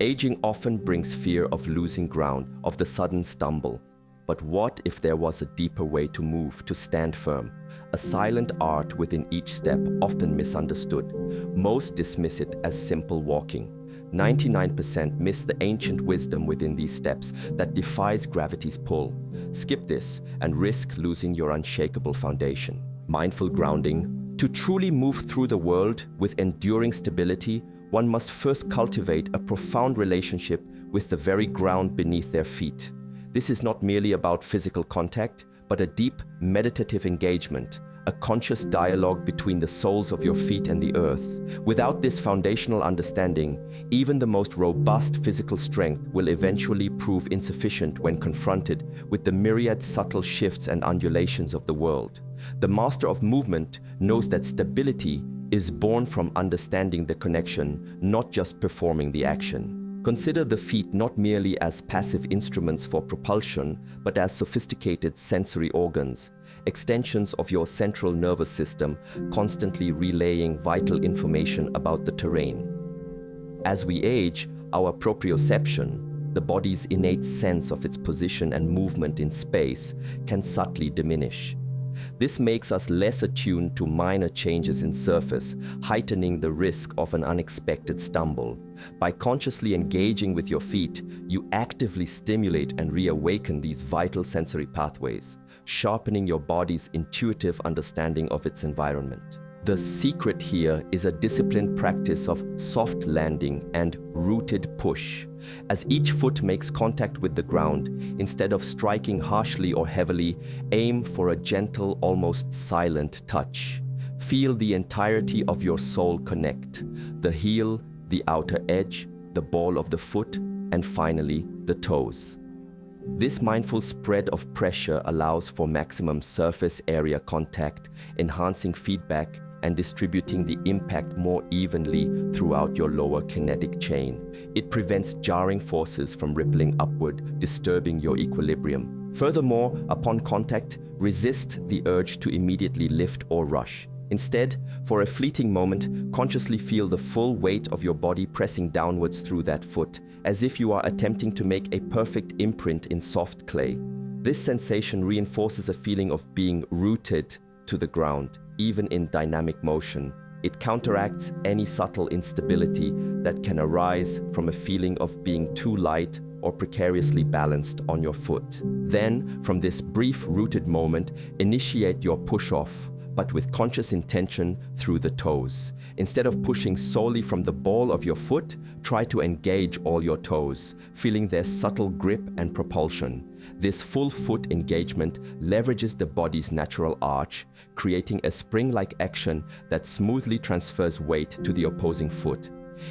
Aging often brings fear of losing ground, of the sudden stumble. But what if there was a deeper way to move, to stand firm? A silent art within each step, often misunderstood. Most dismiss it as simple walking. 99% miss the ancient wisdom within these steps that defies gravity's pull. Skip this and risk losing your unshakable foundation. Mindful grounding. To truly move through the world with enduring stability, one must first cultivate a profound relationship with the very ground beneath their feet. This is not merely about physical contact, but a deep meditative engagement, a conscious dialogue between the soles of your feet and the earth. Without this foundational understanding, even the most robust physical strength will eventually prove insufficient when confronted with the myriad subtle shifts and undulations of the world. The master of movement knows that stability is born from understanding the connection, not just performing the action. Consider the feet not merely as passive instruments for propulsion, but as sophisticated sensory organs, extensions of your central nervous system, constantly relaying vital information about the terrain. As we age, our proprioception, the body's innate sense of its position and movement in space, can subtly diminish. This makes us less attuned to minor changes in surface, heightening the risk of an unexpected stumble. By consciously engaging with your feet, you actively stimulate and reawaken these vital sensory pathways, sharpening your body's intuitive understanding of its environment. The secret here is a disciplined practice of soft landing and rooted push. As each foot makes contact with the ground, instead of striking harshly or heavily, aim for a gentle, almost silent touch. Feel the entirety of your sole connect: the heel, the outer edge, the ball of the foot, and finally, the toes. This mindful spread of pressure allows for maximum surface area contact, enhancing feedback and distributing the impact more evenly throughout your lower kinetic chain. It prevents jarring forces from rippling upward, disturbing your equilibrium. Furthermore, upon contact, resist the urge to immediately lift or rush. Instead, for a fleeting moment, consciously feel the full weight of your body pressing downwards through that foot, as if you are attempting to make a perfect imprint in soft clay. This sensation reinforces a feeling of being rooted to the ground, even in dynamic motion. It counteracts any subtle instability that can arise from a feeling of being too light or precariously balanced on your foot. Then, from this brief rooted moment, initiate your push-off, but with conscious intention through the toes. Instead of pushing solely from the ball of your foot, try to engage all your toes, feeling their subtle grip and propulsion. This full foot engagement leverages the body's natural arch, creating a spring-like action that smoothly transfers weight to the opposing foot.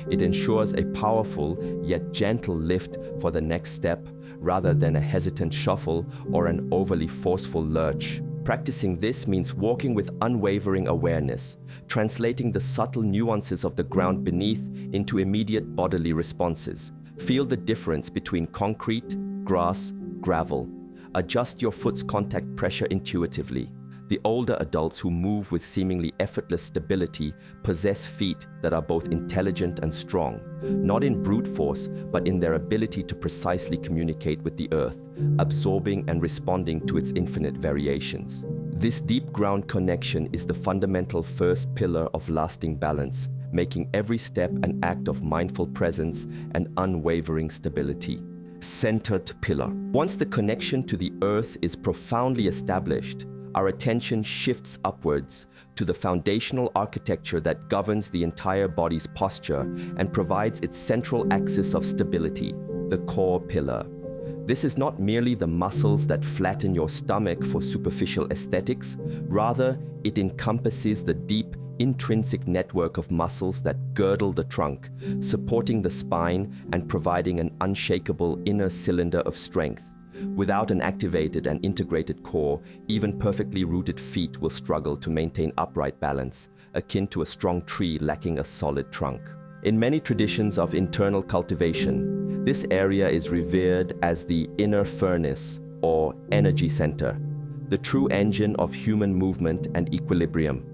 It ensures a powerful yet gentle lift for the next step, rather than a hesitant shuffle or an overly forceful lurch. Practicing this means walking with unwavering awareness, translating the subtle nuances of the ground beneath into immediate bodily responses. Feel the difference between concrete, grass, gravel. Adjust your foot's contact pressure intuitively. The older adults who move with seemingly effortless stability possess feet that are both intelligent and strong, not in brute force, but in their ability to precisely communicate with the earth, absorbing and responding to its infinite variations. This deep ground connection is the fundamental first pillar of lasting balance, making every step an act of mindful presence and unwavering stability. Centered pillar. Once the connection to the earth is profoundly established, our attention shifts upwards to the foundational architecture that governs the entire body's posture and provides its central axis of stability, the core pillar. This is not merely the muscles that flatten your stomach for superficial aesthetics, rather, it encompasses the deep, intrinsic network of muscles that girdle the trunk, supporting the spine and providing an unshakable inner cylinder of strength. Without an activated and integrated core, even perfectly rooted feet will struggle to maintain upright balance, akin to a strong tree lacking a solid trunk. In many traditions of internal cultivation, this area is revered as the inner furnace or energy center, the true engine of human movement and equilibrium.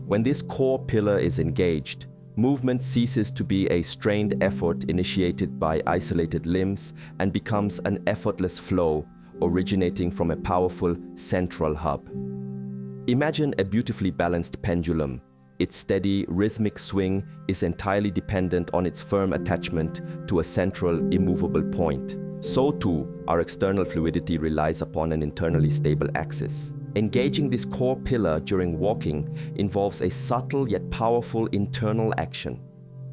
When this core pillar is engaged, Movement ceases to be a strained effort initiated by isolated limbs and becomes an effortless flow originating from a powerful central hub. Imagine a beautifully balanced pendulum. Its steady, rhythmic swing is entirely dependent on its firm attachment to a central, immovable point. So too, our external fluidity relies upon an internally stable axis. Engaging this core pillar during walking involves a subtle yet powerful internal action.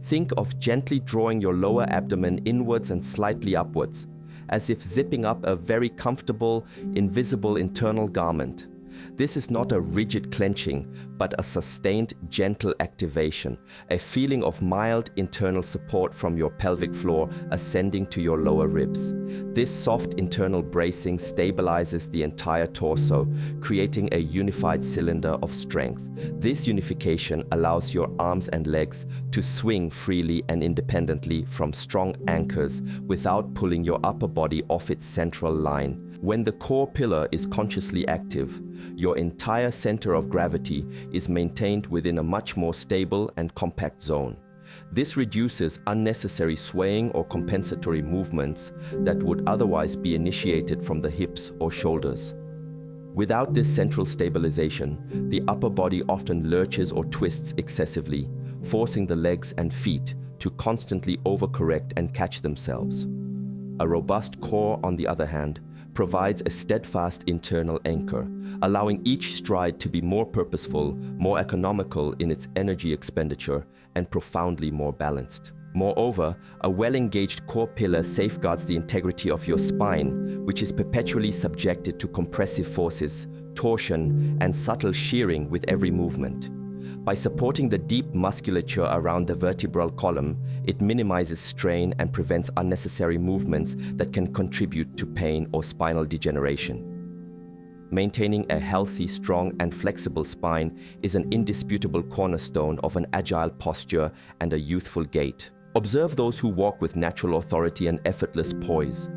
Think of gently drawing your lower abdomen inwards and slightly upwards, as if zipping up a very comfortable, invisible internal garment. This is not a rigid clenching, but a sustained, gentle activation, a feeling of mild internal support from your pelvic floor ascending to your lower ribs. This soft internal bracing stabilizes the entire torso, creating a unified cylinder of strength. This unification allows your arms and legs to swing freely and independently from strong anchors without pulling your upper body off its central line. When the core pillar is consciously active, your entire center of gravity is maintained within a much more stable and compact zone. This reduces unnecessary swaying or compensatory movements that would otherwise be initiated from the hips or shoulders. Without this central stabilization, the upper body often lurches or twists excessively, forcing the legs and feet to constantly overcorrect and catch themselves. A robust core, on the other hand, provides a steadfast internal anchor, allowing each stride to be more purposeful, more economical in its energy expenditure, and profoundly more balanced. Moreover, a well-engaged core pillar safeguards the integrity of your spine, which is perpetually subjected to compressive forces, torsion, and subtle shearing with every movement. By supporting the deep musculature around the vertebral column, it minimizes strain and prevents unnecessary movements that can contribute to pain or spinal degeneration. Maintaining a healthy, strong, and flexible spine is an indisputable cornerstone of an agile posture and a youthful gait. Observe those who walk with natural authority and effortless poise.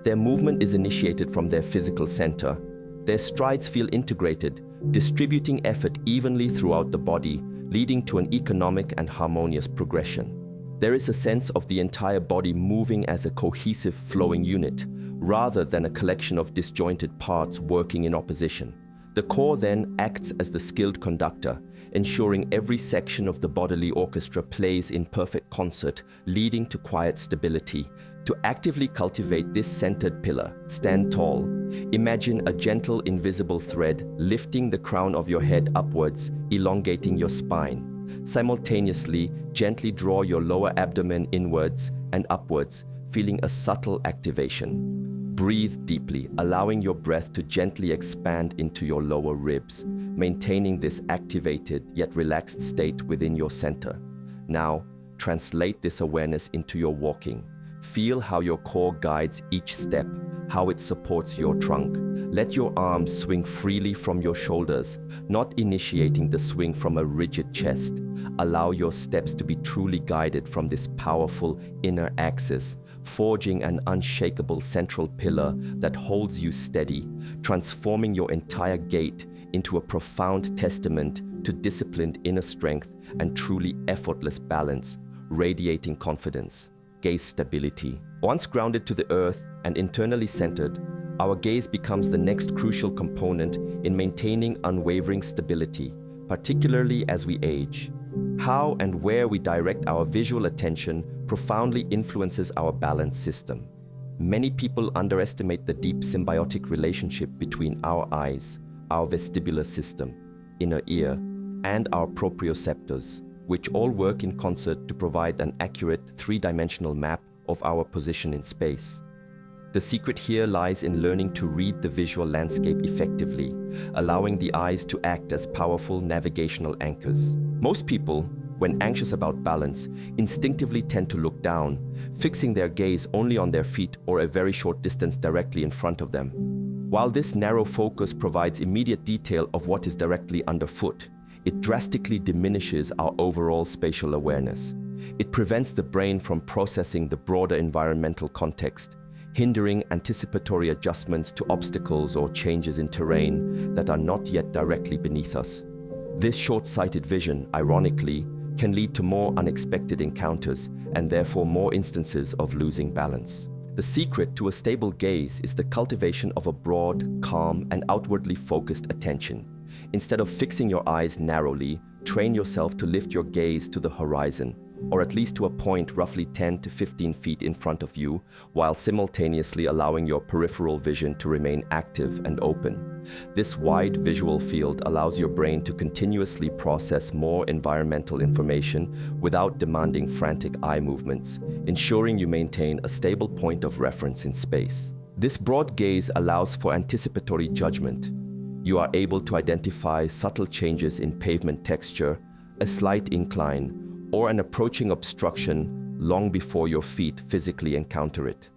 Their movement is initiated from their physical center. Their strides feel integrated, distributing effort evenly throughout the body, leading to an economic and harmonious progression. There is a sense of the entire body moving as a cohesive, flowing unit, rather than a collection of disjointed parts working in opposition. The core then acts as the skilled conductor, ensuring every section of the bodily orchestra plays in perfect concert, leading to quiet stability. To actively cultivate this centered pillar, stand tall. Imagine a gentle, invisible thread lifting the crown of your head upwards, elongating your spine. Simultaneously, gently draw your lower abdomen inwards and upwards, feeling a subtle activation. Breathe deeply, allowing your breath to gently expand into your lower ribs, maintaining this activated yet relaxed state within your center. Now, translate this awareness into your walking. Feel how your core guides each step, how it supports your trunk. Let your arms swing freely from your shoulders, not initiating the swing from a rigid chest. Allow your steps to be truly guided from this powerful inner axis, forging an unshakable central pillar that holds you steady, transforming your entire gait into a profound testament to disciplined inner strength and truly effortless balance, radiating confidence. Gaze stability. Once grounded to the earth and internally centered, our gaze becomes the next crucial component in maintaining unwavering stability, particularly as we age. How and where we direct our visual attention profoundly influences our balance system. Many people underestimate the deep symbiotic relationship between our eyes, our vestibular system, inner ear, and our proprioceptors, which all work in concert to provide an accurate three-dimensional map of our position in space. The secret here lies in learning to read the visual landscape effectively, allowing the eyes to act as powerful navigational anchors. Most people, when anxious about balance, instinctively tend to look down, fixing their gaze only on their feet or a very short distance directly in front of them. While this narrow focus provides immediate detail of what is directly underfoot, it drastically diminishes our overall spatial awareness. It prevents the brain from processing the broader environmental context, hindering anticipatory adjustments to obstacles or changes in terrain that are not yet directly beneath us. This short-sighted vision, ironically, can lead to more unexpected encounters and therefore more instances of losing balance. The secret to a stable gaze is the cultivation of a broad, calm, and outwardly focused attention. Instead of fixing your eyes narrowly, train yourself to lift your gaze to the horizon, or at least to a point roughly 10 to 15 feet in front of you, while simultaneously allowing your peripheral vision to remain active and open. This wide visual field allows your brain to continuously process more environmental information without demanding frantic eye movements, ensuring you maintain a stable point of reference in space. This broad gaze allows for anticipatory judgment. You are able to identify subtle changes in pavement texture, a slight incline, or an approaching obstruction long before your feet physically encounter it.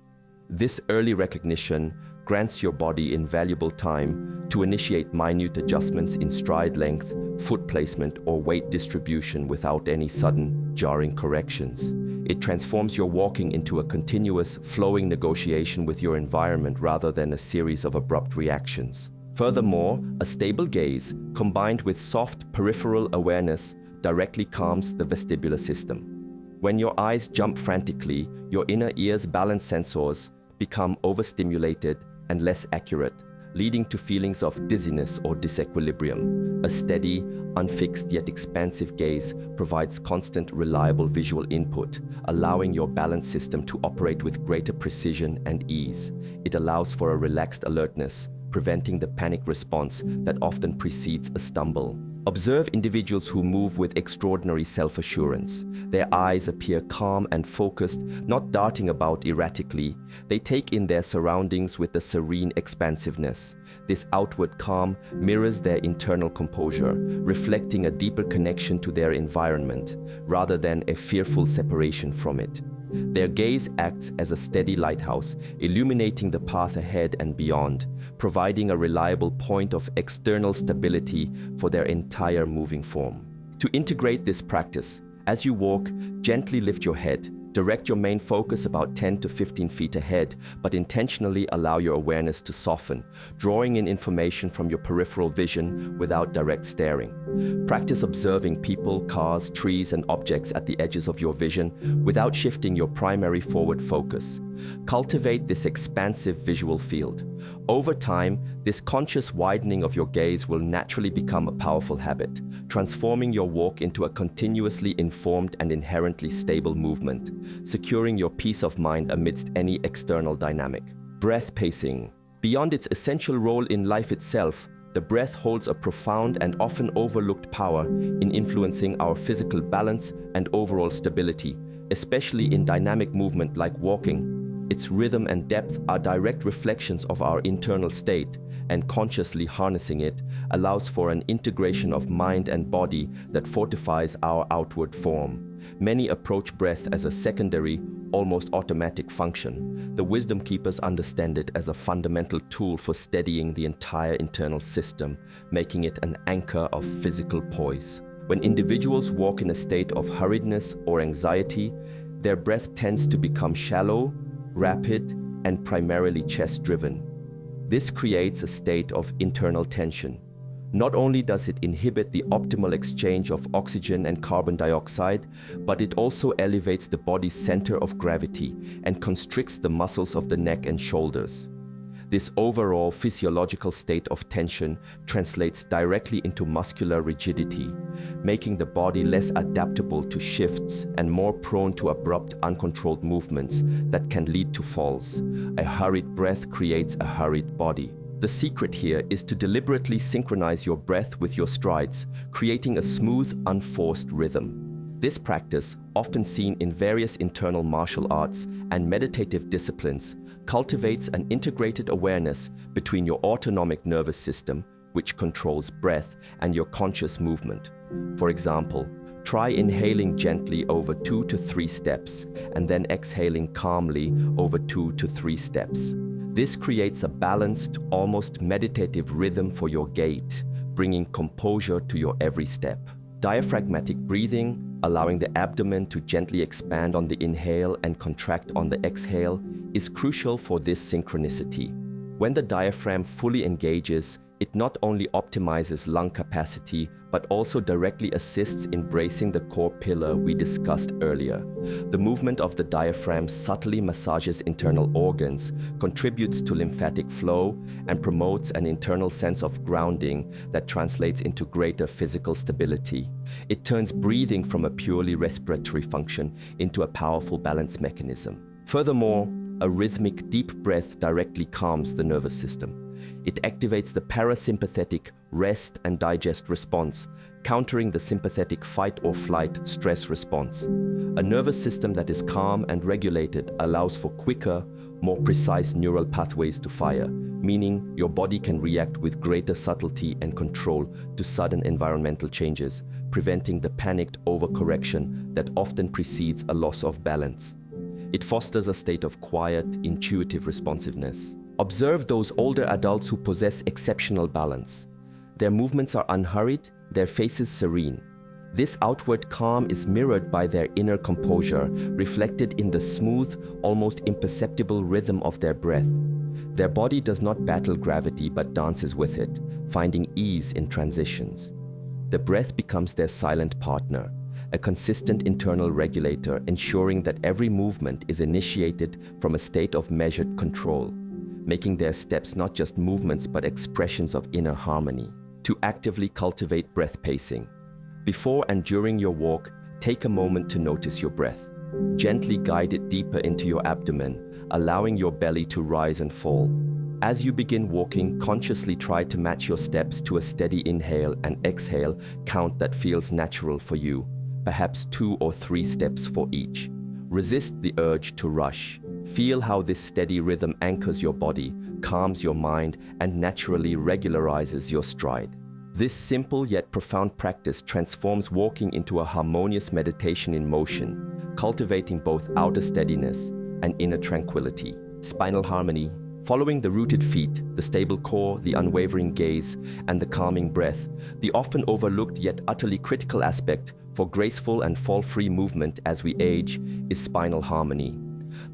This early recognition grants your body invaluable time to initiate minute adjustments in stride length, foot placement, or weight distribution without any sudden, jarring corrections. It transforms your walking into a continuous, flowing negotiation with your environment rather than a series of abrupt reactions. Furthermore, a stable gaze, combined with soft peripheral awareness, directly calms the vestibular system. When your eyes jump frantically, your inner ear's balance sensors become overstimulated and less accurate, leading to feelings of dizziness or disequilibrium. A steady, unfixed yet expansive gaze provides constant, reliable visual input, allowing your balance system to operate with greater precision and ease. It allows for a relaxed alertness, preventing the panic response that often precedes a stumble. Observe individuals who move with extraordinary self-assurance. Their eyes appear calm and focused, not darting about erratically. They take in their surroundings with a serene expansiveness. This outward calm mirrors their internal composure, reflecting a deeper connection to their environment, rather than a fearful separation from it. Their gaze acts as a steady lighthouse, illuminating the path ahead and beyond, providing a reliable point of external stability for their entire moving form. To integrate this practice, as you walk, gently lift your head. Direct your main focus about 10 to 15 feet ahead, but intentionally allow your awareness to soften, drawing in information from your peripheral vision without direct staring. Practice observing people, cars, trees, and objects at the edges of your vision without shifting your primary forward focus. Cultivate this expansive visual field. Over time, this conscious widening of your gaze will naturally become a powerful habit, transforming your walk into a continuously informed and inherently stable movement, securing your peace of mind amidst any external dynamic. Breath pacing. Beyond its essential role in life itself, the breath holds a profound and often overlooked power in influencing our physical balance and overall stability, especially in dynamic movement like walking. Its rhythm and depth are direct reflections of our internal state, and consciously harnessing it allows for an integration of mind and body that fortifies our outward form. Many approach breath as a secondary, almost automatic function. The wisdom keepers understand it as a fundamental tool for steadying the entire internal system, making it an anchor of physical poise. When individuals walk in a state of hurriedness or anxiety, their breath tends to become shallow, rapid, and primarily chest-driven. This creates a state of internal tension. Not only does it inhibit the optimal exchange of oxygen and carbon dioxide, but it also elevates the body's center of gravity and constricts the muscles of the neck and shoulders. This overall physiological state of tension translates directly into muscular rigidity, making the body less adaptable to shifts and more prone to abrupt, uncontrolled movements that can lead to falls. A hurried breath creates a hurried body. The secret here is to deliberately synchronize your breath with your strides, creating a smooth, unforced rhythm. This practice, often seen in various internal martial arts and meditative disciplines, cultivates an integrated awareness between your autonomic nervous system, which controls breath, and your conscious movement. For example, try inhaling gently over 2 to 3 steps and then exhaling calmly over 2 to 3 steps. This creates a balanced, almost meditative rhythm for your gait, bringing composure to your every step. Diaphragmatic breathing, allowing the abdomen to gently expand on the inhale and contract on the exhale, is crucial for this synchronicity. When the diaphragm fully engages, It not only optimizes lung capacity, but also directly assists in bracing the core pillar we discussed earlier. The movement of the diaphragm subtly massages internal organs, contributes to lymphatic flow, and promotes an internal sense of grounding that translates into greater physical stability. It turns breathing from a purely respiratory function into a powerful balance mechanism. Furthermore, a rhythmic deep breath directly calms the nervous system. It activates the parasympathetic rest and digest response, countering the sympathetic fight or flight stress response. A nervous system that is calm and regulated allows for quicker, more precise neural pathways to fire, meaning your body can react with greater subtlety and control to sudden environmental changes, preventing the panicked overcorrection that often precedes a loss of balance. It fosters a state of quiet, intuitive responsiveness. Observe those older adults who possess exceptional balance. Their movements are unhurried, their faces serene. This outward calm is mirrored by their inner composure, reflected in the smooth, almost imperceptible rhythm of their breath. Their body does not battle gravity but dances with it, finding ease in transitions. The breath becomes their silent partner, a consistent internal regulator ensuring that every movement is initiated from a state of measured control, making their steps not just movements but expressions of inner harmony. To actively cultivate breath pacing. Before and during your walk, take a moment to notice your breath. Gently guide it deeper into your abdomen, allowing your belly to rise and fall. As you begin walking, consciously try to match your steps to a steady inhale and exhale count that feels natural for you, perhaps 2 or 3 steps for each. Resist the urge to rush. Feel how this steady rhythm anchors your body, calms your mind, and naturally regularizes your stride. This simple yet profound practice transforms walking into a harmonious meditation in motion, cultivating both outer steadiness and inner tranquility. Spinal harmony. Following the rooted feet, the stable core, the unwavering gaze, and the calming breath, the often overlooked yet utterly critical aspect for graceful and fall-free movement as we age is spinal harmony.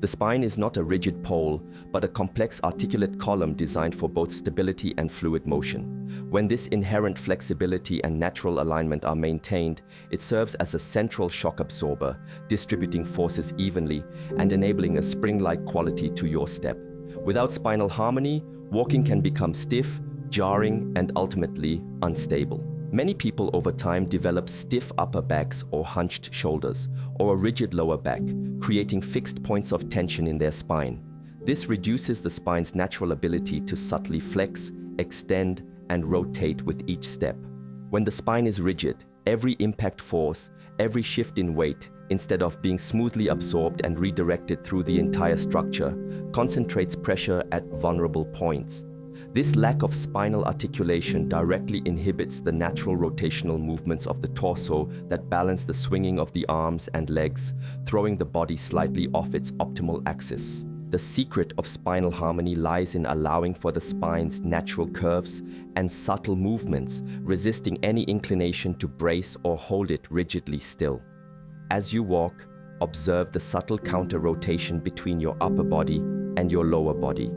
The spine is not a rigid pole, but a complex articulate column designed for both stability and fluid motion. When this inherent flexibility and natural alignment are maintained, it serves as a central shock absorber, distributing forces evenly and enabling a spring-like quality to your step. Without spinal harmony, walking can become stiff, jarring, and ultimately unstable. Many people over time develop stiff upper backs or hunched shoulders, or a rigid lower back, creating fixed points of tension in their spine. This reduces the spine's natural ability to subtly flex, extend, and rotate with each step. When the spine is rigid, every impact force, every shift in weight, instead of being smoothly absorbed and redirected through the entire structure, concentrates pressure at vulnerable points. This lack of spinal articulation directly inhibits the natural rotational movements of the torso that balance the swinging of the arms and legs, throwing the body slightly off its optimal axis. The secret of spinal harmony lies in allowing for the spine's natural curves and subtle movements, resisting any inclination to brace or hold it rigidly still. As you walk, observe the subtle counter-rotation between your upper body and your lower body.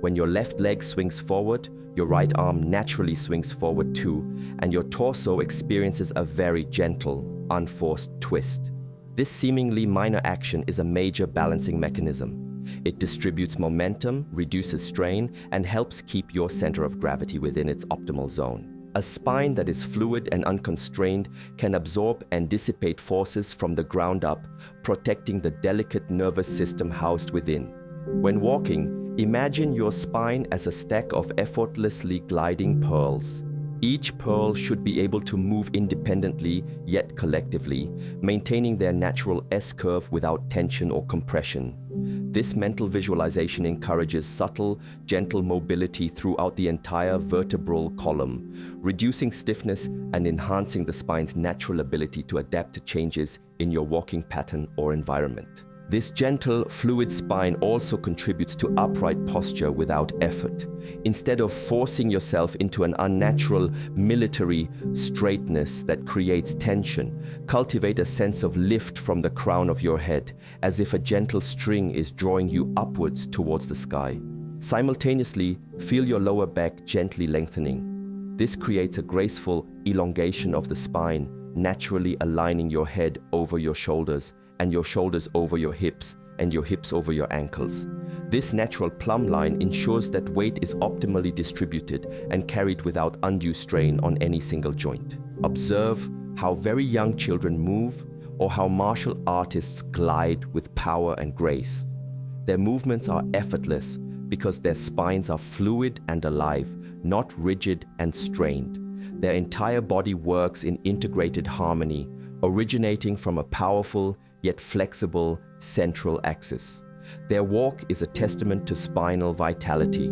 When your left leg swings forward, your right arm naturally swings forward too, and your torso experiences a very gentle, unforced twist. This seemingly minor action is a major balancing mechanism. It distributes momentum, reduces strain, and helps keep your center of gravity within its optimal zone. A spine that is fluid and unconstrained can absorb and dissipate forces from the ground up, protecting the delicate nervous system housed within. When walking, imagine your spine as a stack of effortlessly gliding pearls. Each pearl should be able to move independently, yet collectively, maintaining their natural S-curve without tension or compression. This mental visualization encourages subtle, gentle mobility throughout the entire vertebral column, reducing stiffness and enhancing the spine's natural ability to adapt to changes in your walking pattern or environment. This gentle, fluid spine also contributes to upright posture without effort. Instead of forcing yourself into an unnatural, military straightness that creates tension, cultivate a sense of lift from the crown of your head, as if a gentle string is drawing you upwards towards the sky. Simultaneously, feel your lower back gently lengthening, This creates a graceful elongation of the spine, naturally aligning your head over your shoulders and your shoulders over your hips and your hips over your ankles. This natural plumb line ensures that weight is optimally distributed and carried without undue strain on any single joint. Observe how very young children move or how martial artists glide with power and grace. Their movements are effortless because their spines are fluid and alive, not rigid and strained. Their entire body works in integrated harmony, originating from a powerful yet flexible central axis. Their walk is a testament to spinal vitality.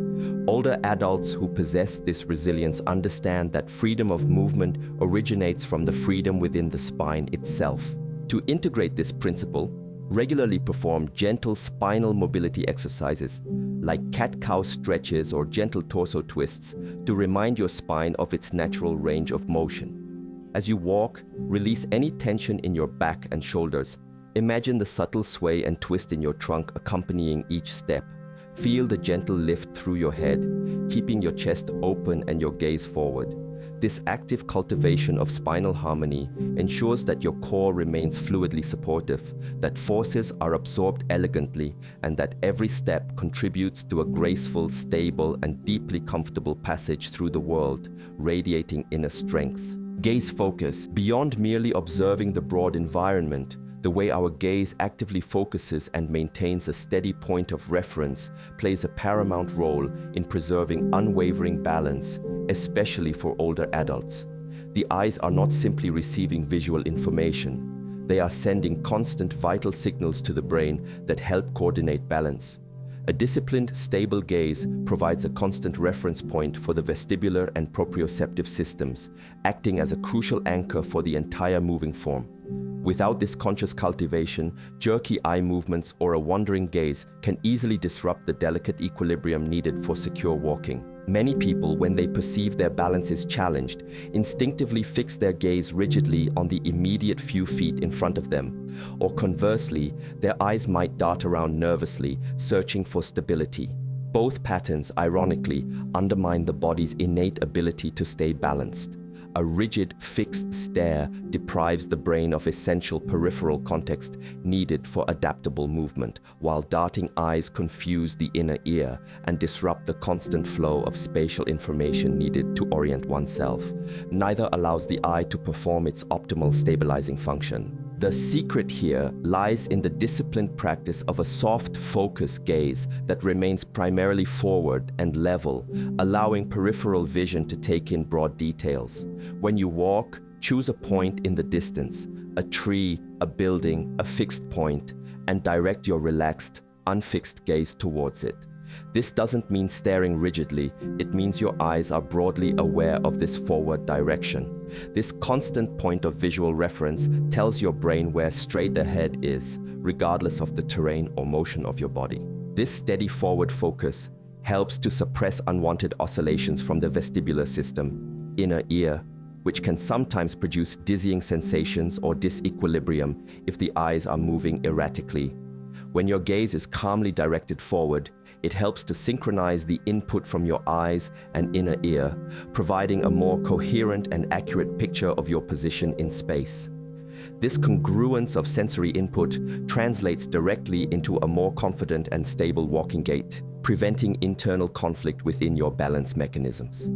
Older adults who possess this resilience understand that freedom of movement originates from the freedom within the spine itself. To integrate this principle, regularly perform gentle spinal mobility exercises like cat-cow stretches or gentle torso twists to remind your spine of its natural range of motion. As you walk, release any tension in your back and shoulders. Imagine the subtle sway and twist in your trunk accompanying each step. Feel the gentle lift through your head, keeping your chest open and your gaze forward. This active cultivation of spinal harmony ensures that your core remains fluidly supportive, that forces are absorbed elegantly, and that every step contributes to a graceful, stable, and deeply comfortable passage through the world, radiating inner strength. Gaze focus. Beyond merely observing the broad environment, the way our gaze actively focuses and maintains a steady point of reference plays a paramount role in preserving unwavering balance, especially for older adults. The eyes are not simply receiving visual information. They are sending constant vital signals to the brain that help coordinate balance. A disciplined, stable gaze provides a constant reference point for the vestibular and proprioceptive systems, acting as a crucial anchor for the entire moving form. Without this conscious cultivation, jerky eye movements or a wandering gaze can easily disrupt the delicate equilibrium needed for secure walking. Many people, when they perceive their balance is challenged, instinctively fix their gaze rigidly on the immediate few feet in front of them, or conversely, their eyes might dart around nervously, searching for stability. Both patterns, ironically, undermine the body's innate ability to stay balanced. A rigid, fixed stare deprives the brain of essential peripheral context needed for adaptable movement, while darting eyes confuse the inner ear and disrupt the constant flow of spatial information needed to orient oneself. Neither allows the eye to perform its optimal stabilizing function. The secret here lies in the disciplined practice of a soft, focused gaze that remains primarily forward and level, allowing peripheral vision to take in broad details. When you walk, choose a point in the distance, a tree, a building, a fixed point, and direct your relaxed, unfixed gaze towards it. This doesn't mean staring rigidly, it means your eyes are broadly aware of this forward direction. This constant point of visual reference tells your brain where straight ahead is, regardless of the terrain or motion of your body. This steady forward focus helps to suppress unwanted oscillations from the vestibular system, inner ear, which can sometimes produce dizzying sensations or disequilibrium if the eyes are moving erratically. When your gaze is calmly directed forward, it helps to synchronize the input from your eyes and inner ear, providing a more coherent and accurate picture of your position in space. This congruence of sensory input translates directly into a more confident and stable walking gait, preventing internal conflict within your balance mechanisms.